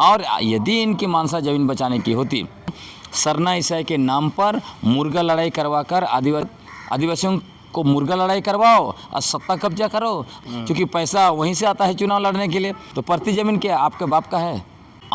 और यदि इनकी मानसा ज़मीन बचाने की होती, सरना ईसाई के नाम पर मुर्गा लड़ाई करवाकर आदिवासियों को मुर्गा लड़ाई करवाओ और सत्ता कब्जा करो, क्योंकि पैसा वहीं से आता है चुनाव लड़ने के लिए। तो प्रति ज़मीन क्या आपके बाप का है?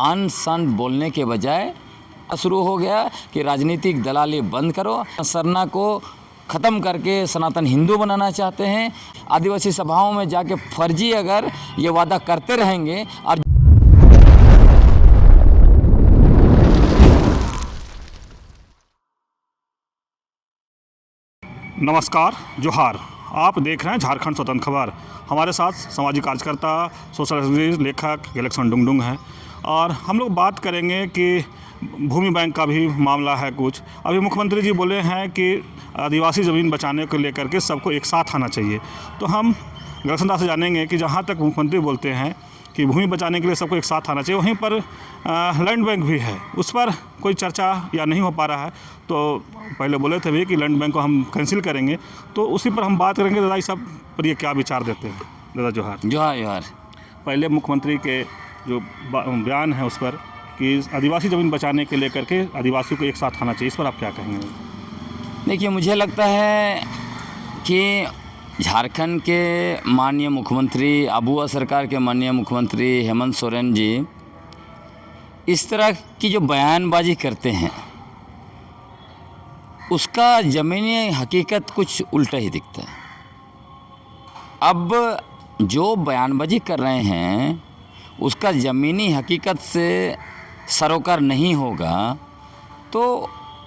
अन सन बोलने के बजाय शुरू हो गया कि राजनीतिक दलाली बंद करो। सरना को ख़त्म करके सनातन हिंदू बनाना चाहते हैं। आदिवासी सभाओं में जाके फर्जी अगर ये वादा करते रहेंगे और नमस्कार, जोहार। आप देख रहे हैं झारखंड स्वतंत्र खबर। हमारे साथ सामाजिक कार्यकर्ता, सोशल एक्टिविस्ट, लेखक इलेक्शन डुंगडुंग हैं और हम लोग बात करेंगे कि भूमि बैंक का भी मामला है कुछ। अभी मुख्यमंत्री जी बोले हैं कि आदिवासी ज़मीन बचाने को लेकर के सबको एक साथ आना चाहिए। तो हम गलसंदा से जानेंगे कि जहाँ तक मुख्यमंत्री बोलते हैं कि भूमि बचाने के लिए सबको एक साथ आना चाहिए, वहीं पर लैंड बैंक भी है, उस पर कोई चर्चा या नहीं हो पा रहा है। तो पहले बोले थे भी कि लैंड बैंक को हम कैंसिल करेंगे, तो उसी पर हम बात करेंगे। दादा सब पर ये क्या विचार देते हैं? दादा जोहार। जोहार जोहार। पहले मुख्यमंत्री के जो बयान है उस पर कि आदिवासी ज़मीन बचाने के लेकर के आदिवासियों को एक साथ आना चाहिए, इस पर आप क्या कहेंगे? देखिए, मुझे लगता है कि झारखंड के माननीय मुख्यमंत्री, अबुआ सरकार के माननीय मुख्यमंत्री हेमंत सोरेन जी इस तरह की जो बयानबाजी करते हैं उसका ज़मीनी हकीकत कुछ उल्टा ही दिखता है। अब जो बयानबाजी कर रहे हैं उसका ज़मीनी हकीकत से सरोकार नहीं होगा तो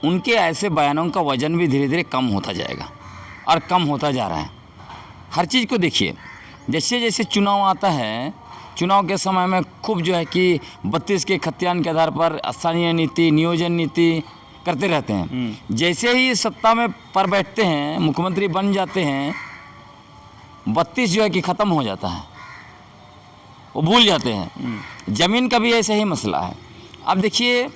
उनके ऐसे बयानों का वज़न भी धीरे धीरे कम होता जाएगा और कम होता जा रहा है। हर चीज़ को देखिए, जैसे जैसे चुनाव आता है, चुनाव के समय में खूब जो है कि 32 के खतियान के आधार पर स्थानीय नीति, नियोजन नीति करते रहते हैं। जैसे ही सत्ता में पर बैठते हैं, मुख्यमंत्री बन जाते हैं, 32 जो है कि ख़त्म हो जाता है, वो भूल जाते हैं। ज़मीन का भी ऐसा ही मसला है। अब देखिए,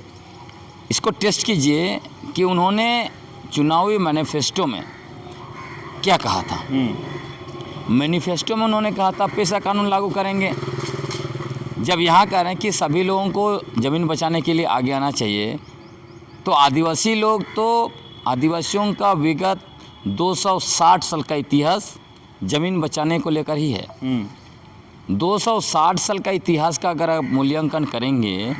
इसको टेस्ट कीजिए कि उन्होंने चुनावी मैनिफेस्टो में क्या कहा था। मैनिफेस्टो में उन्होंने कहा था पेशा कानून लागू करेंगे। जब यहाँ कह रहे हैं कि सभी लोगों को ज़मीन बचाने के लिए आगे आना चाहिए, तो आदिवासी लोग, तो आदिवासियों का विगत 260 साल का इतिहास ज़मीन बचाने को लेकर ही है। 260 साल का इतिहास का अगर आप मूल्यांकन करेंगे,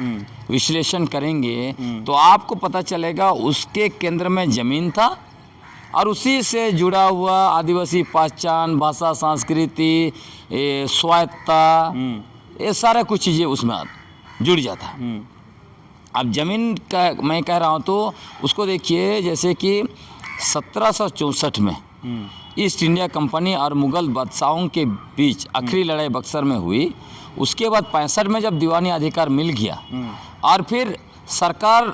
विश्लेषण करेंगे, तो आपको पता चलेगा उसके केंद्र में ज़मीन था और उसी से जुड़ा हुआ आदिवासी पहचान, भाषा, संस्कृति, स्वायत्ता, ये सारा कुछ चीज़ें उसमें जुड़ जाता है। अब ज़मीन का मैं कह रहा हूँ तो उसको देखिए, जैसे कि 1764 में ईस्ट इंडिया कंपनी और मुग़ल बादशाहों के बीच आखिरी लड़ाई बक्सर में हुई। उसके बाद 65 में जब दीवानी अधिकार मिल गया और फिर सरकार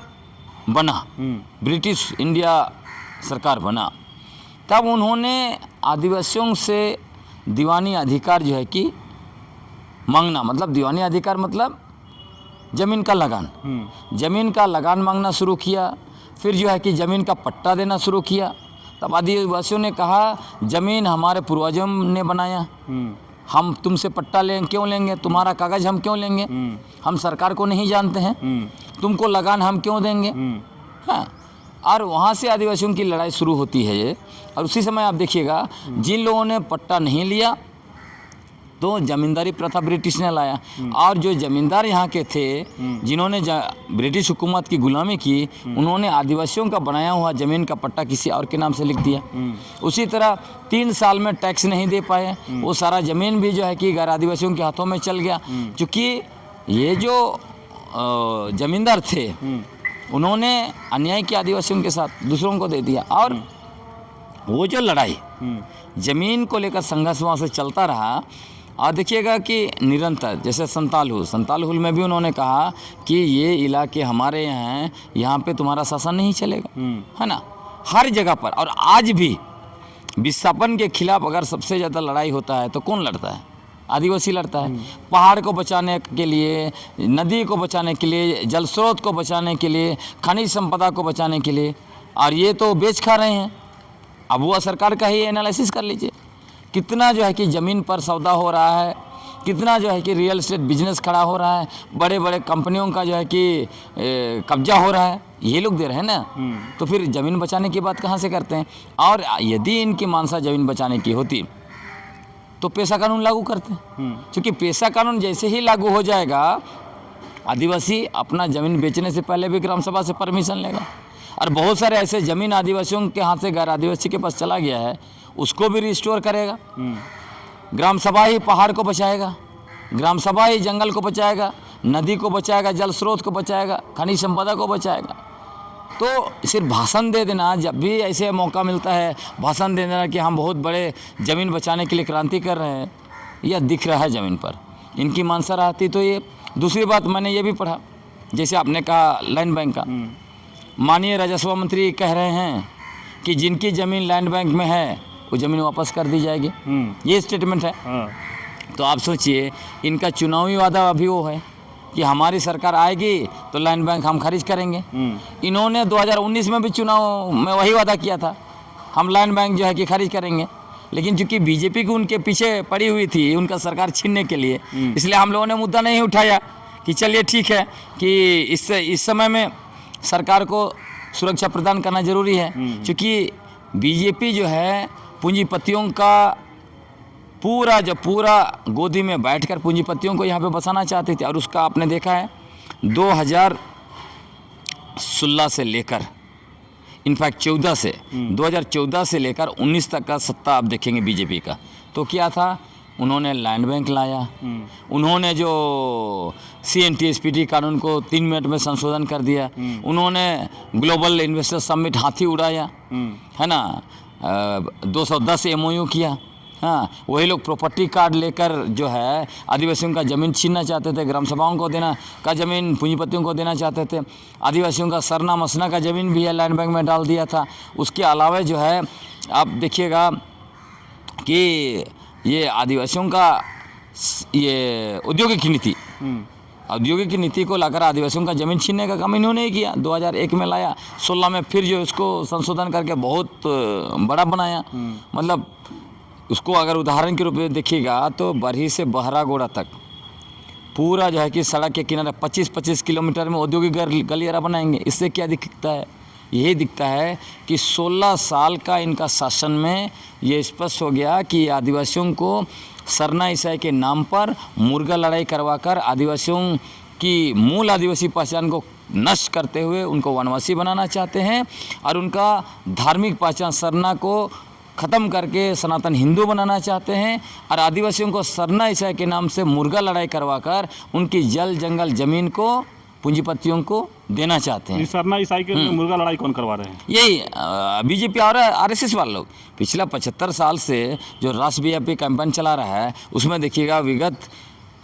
बना, ब्रिटिश इंडिया सरकार बना, तब उन्होंने आदिवासियों से दीवानी अधिकार जो है कि मांगना, मतलब दीवानी अधिकार मतलब ज़मीन का लगान, ज़मीन का लगान मांगना शुरू किया। फिर जो है कि ज़मीन का पट्टा देना शुरू किया। तब आदिवासियों ने कहा ज़मीन हमारे पूर्वजों ने बनाया, हम तुमसे पट्टा क्यों लेंगे, तुम्हारा कागज़ हम क्यों लेंगे, हम सरकार को नहीं जानते हैं, तुमको लगान हम क्यों देंगे। हाँ, और वहाँ से आदिवासियों की लड़ाई शुरू होती है ये। और उसी समय आप देखिएगा, जिन लोगों ने पट्टा नहीं लिया तो ज़मींदारी प्रथा ब्रिटिश ने लाया, और जो ज़मींदार यहाँ के थे जिन्होंने ब्रिटिश हुकूमत की गुलामी की, उन्होंने आदिवासियों का बनाया हुआ ज़मीन का पट्टा किसी और के नाम से लिख दिया। उसी तरह 3 साल में टैक्स नहीं दे पाए, वो सारा ज़मीन भी जो है कि गैर आदिवासियों के हाथों में चल गया। क्योंकि ये जो ज़मींदार थे उन्होंने अन्याय किया आदिवासियों के साथ, दूसरों को दे दिया। और वो जो लड़ाई ज़मीन को लेकर संघर्ष वहाँ से चलता रहा। और देखिएगा कि निरंतर, जैसे संताल हुल में भी उन्होंने कहा कि ये इलाके हमारे यहाँ हैं, यहाँ पे तुम्हारा शासन नहीं चलेगा, है ना, हर जगह पर। और आज भी विस्थापन के खिलाफ अगर सबसे ज़्यादा लड़ाई होता है तो कौन लड़ता है? आदिवासी लड़ता है। पहाड़ को बचाने के लिए, नदी को बचाने के लिए, जल स्रोत को बचाने के लिए, खनिज संपदा को बचाने के लिए। और ये तो बेच खा रहे हैं। अब वो सरकार का ही एनालिसिस कर लीजिए, कितना जो है कि ज़मीन पर सौदा हो रहा है, कितना जो है कि रियल एस्टेट बिजनेस खड़ा हो रहा है, बड़े बड़े कंपनियों का जो है कि कब्जा हो रहा है, ये लोग दे रहे हैं ना। तो फिर ज़मीन बचाने की बात कहाँ से करते हैं? और यदि इनकी मानसा ज़मीन बचाने की होती तो पेशा कानून लागू करते हैं, क्योंकि पेशा कानून जैसे ही लागू हो जाएगा, आदिवासी अपना ज़मीन बेचने से पहले भी ग्राम सभा से परमिशन लेगा। और बहुत सारे ऐसे ज़मीन आदिवासियों के हाथ से गैर आदिवासी के पास चला गया है, उसको भी रिस्टोर करेगा। ग्राम सभा ही पहाड़ को बचाएगा, ग्राम सभा ही जंगल को बचाएगा, नदी को बचाएगा, जल स्रोत को बचाएगा, खनिज संपदा को बचाएगा। तो सिर्फ भाषण दे देना, जब भी ऐसे मौका मिलता है भाषण दे देना कि हम बहुत बड़े ज़मीन बचाने के लिए क्रांति कर रहे हैं, यह दिख रहा है ज़मीन पर। इनकी मानसा रहती तो ये। दूसरी बात मैंने ये भी पढ़ा, जैसे आपने कहा लैंड बैंक का, माननीय राजस्व मंत्री कह रहे हैं कि जिनकी ज़मीन लैंड बैंक में है वो ज़मीन वापस कर दी जाएगी, ये स्टेटमेंट है। तो आप सोचिए, इनका चुनावी वादा अभी वो है कि हमारी सरकार आएगी तो लैंड बैंक हम खारिज करेंगे। इन्होंने 2019 में भी चुनाव में वही वादा किया था, हम लैंड बैंक जो है कि खारिज करेंगे। लेकिन चूंकि बीजेपी की उनके पीछे पड़ी हुई थी उनका सरकार छीनने के लिए, इसलिए हम लोगों ने मुद्दा नहीं उठाया कि चलिए ठीक है कि इस समय में सरकार को सुरक्षा प्रदान करना ज़रूरी है। क्योंकि बीजेपी जो है पूंजीपतियों का पूरा गोदी में बैठकर पूंजीपतियों को यहाँ पे बसाना चाहते थे। और उसका आपने देखा है 2016 से लेकर, इनफैक्ट 2014 से लेकर 19 तक का सत्ता आप देखेंगे बीजेपी का, तो क्या था, उन्होंने लैंड बैंक लाया, उन्होंने जो CNTSPT कानून को 3 मिनट में संशोधन कर दिया, उन्होंने ग्लोबल इन्वेस्टर समिट हाथी उड़ाया, है ना, 210 MOU किया। हाँ, वही लोग प्रॉपर्टी कार्ड लेकर जो है आदिवासियों का ज़मीन छीनना चाहते थे, ग्राम सभाओं को देना का ज़मीन पूंजीपतियों को देना चाहते थे। आदिवासियों का सरना मसना का ज़मीन भी है लैंड बैंक में डाल दिया था। उसके अलावा जो है आप देखिएगा कि ये आदिवासियों का ये औद्योगिक नीति को लाकर आदिवासियों का ज़मीन छीनने का काम इन्होंने ही किया। 2001 में लाया, 16 में फिर जो उसको संशोधन करके बहुत बड़ा बनाया। मतलब उसको अगर उदाहरण के रूप में देखिएगा तो बरही से बहरागोड़ा तक पूरा जो है कि सड़क के किनारे 25-25 किलोमीटर में औद्योगिक गलियारा बनाएंगे। इससे क्या दिखता है? यही दिखता है कि 16 साल का इनका शासन में ये स्पष्ट हो गया कि आदिवासियों को सरना ईसाई के नाम पर मुर्गा लड़ाई करवाकर आदिवासियों की मूल आदिवासी पहचान को नष्ट करते हुए उनको वनवासी बनाना चाहते हैं और उनका धार्मिक पहचान सरना को ख़त्म करके सनातन हिंदू बनाना चाहते हैं और आदिवासियों को सरना ईसाई के नाम से मुर्गा लड़ाई करवाकर उनकी जल जंगल ज़मीन को पूंजीपतियों को देना चाहते हैं। सरना ईसाई के मुर्गा लड़ाई कौन करवा रहे हैं? यही बीजेपी और RSS वाले लोग। पिछला 75 साल से जो राष्ट्रव्यापी कैंपेन चला रहा है उसमें देखिएगा विगत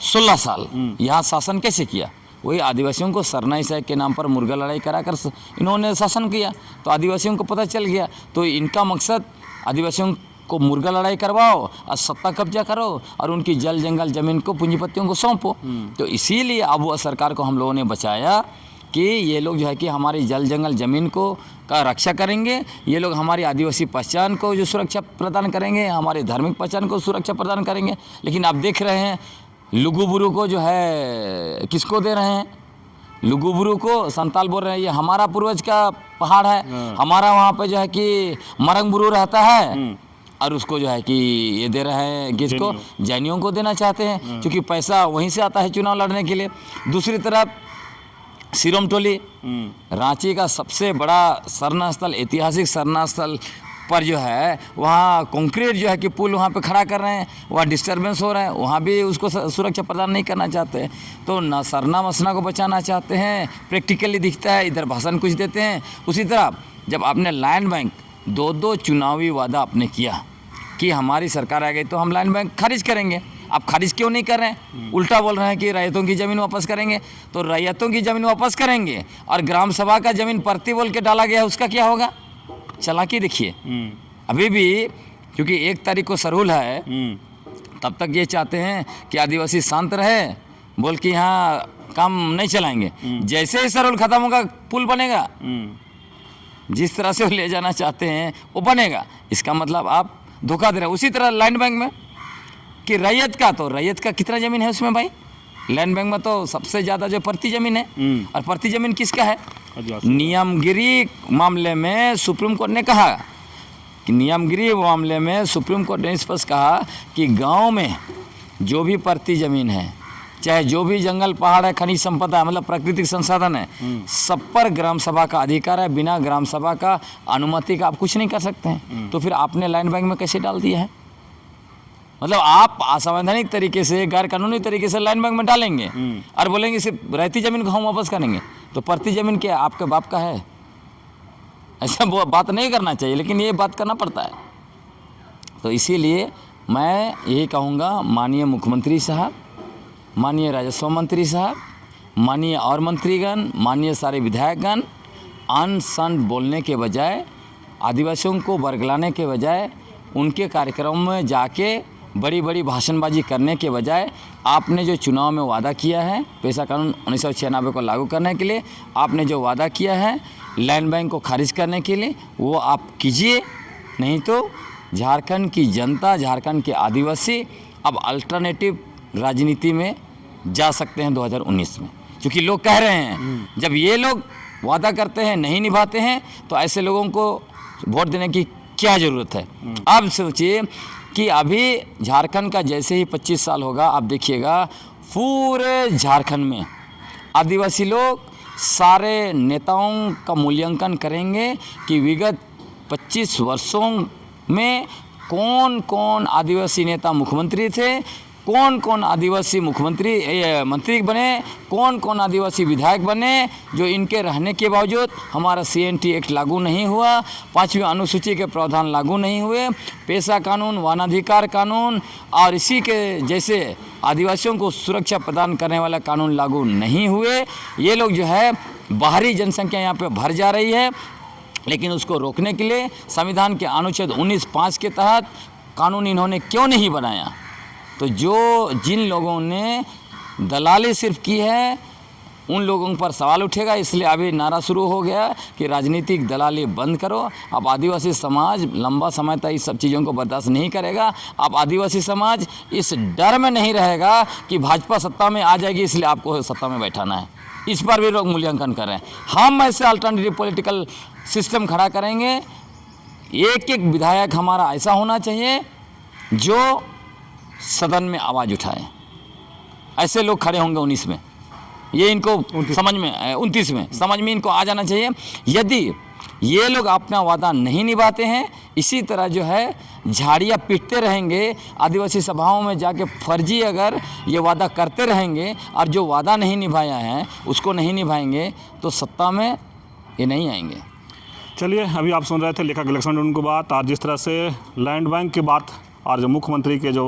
16 साल यहाँ शासन कैसे किया, वही आदिवासियों को सरना ईसाई के नाम पर मुर्गा लड़ाई कराकर इन्होंने शासन किया। तो आदिवासियों को पता चल गया, तो इनका मकसद आदिवासियों को मुर्गा लड़ाई करवाओ और सत्ता कब्जा करो और उनकी जल जंगल ज़मीन को पूंजीपतियों को सौंपो। तो इसीलिए अब वो सरकार को हम लोगों ने बचाया कि ये लोग जो है कि हमारी जल जंगल ज़मीन को का रक्षा करेंगे, ये लोग हमारी आदिवासी पहचान को जो सुरक्षा प्रदान करेंगे, हमारी धार्मिक पहचान को सुरक्षा प्रदान करेंगे। लेकिन आप देख रहे हैं लुगुबुरु को जो है किसको दे रहे हैं? लुगुबुरु को संताल बोल रहे हैं ये हमारा पूर्वज का पहाड़ है, हमारा वहाँ पे जो है कि मरंगबुरु रहता है और उसको जो है कि ये दे रहे हैं किसको? जैनियों को देना चाहते हैं, क्योंकि पैसा वहीं से आता है चुनाव लड़ने के लिए। दूसरी तरफ सिरोम टोली रांची का सबसे बड़ा सरना स्थल, ऐतिहासिक सरना स्थल पर जो है वहाँ कंक्रीट जो है कि पुल वहाँ पे खड़ा कर रहे हैं, वहाँ डिस्टर्बेंस हो रहा है, वहाँ भी उसको सुरक्षा प्रदान नहीं करना चाहते। तो न सरना मसना को बचाना चाहते हैं, प्रैक्टिकली दिखता है, इधर भाषण कुछ देते हैं। उसी तरह जब आपने लैंड बैंक 2 चुनावी वादा आपने किया कि हमारी सरकार आ गई तो हम लैंड बैंक खारिज करेंगे, आप खारिज क्यों नहीं कर रहे हैं? उल्टा बोल रहे हैं कि रैयतों की ज़मीन वापस करेंगे। तो रैयतों की ज़मीन वापस करेंगे और ग्राम सभा का ज़मीन परती बोल के डाला गया है, उसका क्या होगा? चालाकी देखिए। अभी भी क्योंकि 1 तारीख को सरहुल है, तब तक ये चाहते हैं कि आदिवासी शांत रहे बोल के यहाँ काम नहीं चलाएंगे। जैसे ही सरहुल ख़त्म होगा पुल बनेगा, जिस तरह से वो ले जाना चाहते हैं वो बनेगा। इसका मतलब आप धोखा दे रहे हैं। उसी तरह लैंड बैंक में कि रैयत का कितना ज़मीन है उसमें भाई? लैंड बैंक में तो सबसे ज़्यादा जो प्रति ज़मीन है, और प्रति ज़मीन किसका है? नियमगिरी मामले में सुप्रीम कोर्ट ने कहा कि नियमगिरी मामले में सुप्रीम कोर्ट ने स्पष्ट कहा कि गांव में जो भी प्रति ज़मीन है, चाहे जो भी जंगल पहाड़ है, खनिज संपदा है, मतलब प्राकृतिक संसाधन है, सब पर ग्राम सभा का अधिकार है। बिना ग्राम सभा का अनुमति का आप कुछ नहीं कर सकते हैं। तो फिर आपने लैंड बैंक में कैसे डाल दिया है? मतलब आप असंवैधानिक तरीके से, गैर कानूनी तरीके से लैंड बैंक में डालेंगे और बोलेंगे सिर्फ रहती ज़मीन को हम वापस करेंगे। तो प्रति ज़मीन क्या आपके बाप का है? ऐसा बात नहीं करना चाहिए, लेकिन ये बात करना पड़ता है। तो इसीलिए मैं यही कहूँगा, माननीय मुख्यमंत्री साहब, माननीय राजस्व मंत्री साहब, माननीय और मंत्रीगण, माननीय सारे विधायकगण, अन सन बोलने के बजाय, आदिवासियों को बरगलाने के बजाय, उनके कार्यक्रम में जाके बड़ी बड़ी भाषणबाजी करने के बजाय, आपने जो चुनाव में वादा किया है पेशा कानून 1996 को लागू करने के लिए, आपने जो वादा किया है लैंड बैंक को खारिज करने के लिए, वो आप कीजिए। नहीं तो झारखंड की जनता, झारखंड के आदिवासी अब अल्टरनेटिव राजनीति में जा सकते हैं 2019 में। क्योंकि लोग कह रहे हैं, जब ये लोग वादा करते हैं नहीं निभाते हैं, तो ऐसे लोगों को वोट देने की क्या ज़रूरत है। अब सोचिए कि अभी झारखंड का जैसे ही 25 साल होगा, आप देखिएगा पूरे झारखंड में आदिवासी लोग सारे नेताओं का मूल्यांकन करेंगे कि विगत 25 वर्षों में कौन कौन आदिवासी नेता मुख्यमंत्री थे, कौन कौन आदिवासी मंत्री बने, कौन कौन आदिवासी विधायक बने, जो इनके रहने के बावजूद हमारा CNT एक्ट लागू नहीं हुआ, 5वीं अनुसूची के प्रावधान लागू नहीं हुए, पेशा कानून, वनाधिकार कानून और इसी के जैसे आदिवासियों को सुरक्षा प्रदान करने वाला कानून लागू नहीं हुए। ये लोग जो है बाहरी जनसंख्या यहाँ पे भर जा रही है, लेकिन उसको रोकने के लिए संविधान के अनुच्छेद 19(5) के तहत कानून इन्होंने क्यों नहीं बनाया? तो जिन लोगों ने दलाली सिर्फ की है, उन लोगों पर सवाल उठेगा। इसलिए अभी नारा शुरू हो गया कि राजनीतिक दलाली बंद करो। अब आदिवासी समाज लंबा समय तक इस सब चीज़ों को बर्दाश्त नहीं करेगा। अब आदिवासी समाज इस डर में नहीं रहेगा कि भाजपा सत्ता में आ जाएगी इसलिए आपको सत्ता में बैठाना है। इस पर भी लोग मूल्यांकन कर रहे हैं। हम ऐसे अल्टरनेटिव पॉलिटिकल सिस्टम खड़ा करेंगे। एक एक विधायक हमारा ऐसा होना चाहिए जो सदन में आवाज़ उठाए। ऐसे लोग खड़े होंगे 19 में, ये इनको समझ में 29 में समझ में इनको आ जाना चाहिए। यदि ये लोग अपना वादा नहीं निभाते हैं, इसी तरह जो है झाड़ियाँ पीटते रहेंगे, आदिवासी सभाओं में जाके फर्जी अगर ये वादा करते रहेंगे और जो वादा नहीं निभाया है उसको नहीं निभाएंगे, तो सत्ता में ये नहीं आएंगे। चलिए, अभी आप सुन रहे थे लेखक गैलेक्सन डुंडुन की बात, और जिस तरह से लैंड बैंक की बात और जो मुख्यमंत्री के जो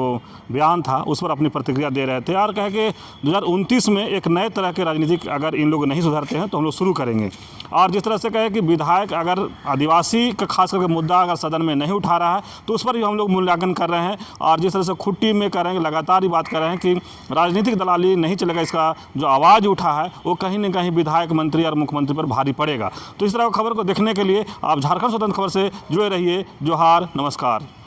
बयान था उस पर अपनी प्रतिक्रिया दे रहे थे, और कहे कि 2029 में एक नए तरह के राजनीतिक अगर इन लोग नहीं सुधरते हैं तो हम लोग शुरू करेंगे। और जिस तरह से कहे कि विधायक अगर आदिवासी का खास करके मुद्दा अगर सदन में नहीं उठा रहा है तो उस पर भी हम लोग मूल्यांकन कर रहे हैं। और जिस तरह से खुट्टी में कर रहे हैं, लगातार ही बात कर रहे हैं कि राजनीतिक दलाली नहीं चलेगा, इसका जो आवाज़ उठा है वो कहीं ना कहीं विधायक, मंत्री और मुख्यमंत्री पर भारी पड़ेगा। तो इस तरह की खबर को देखने के लिए आप झारखंड स्वतंत्र खबर से जुड़े रहिए। जोहार, नमस्कार।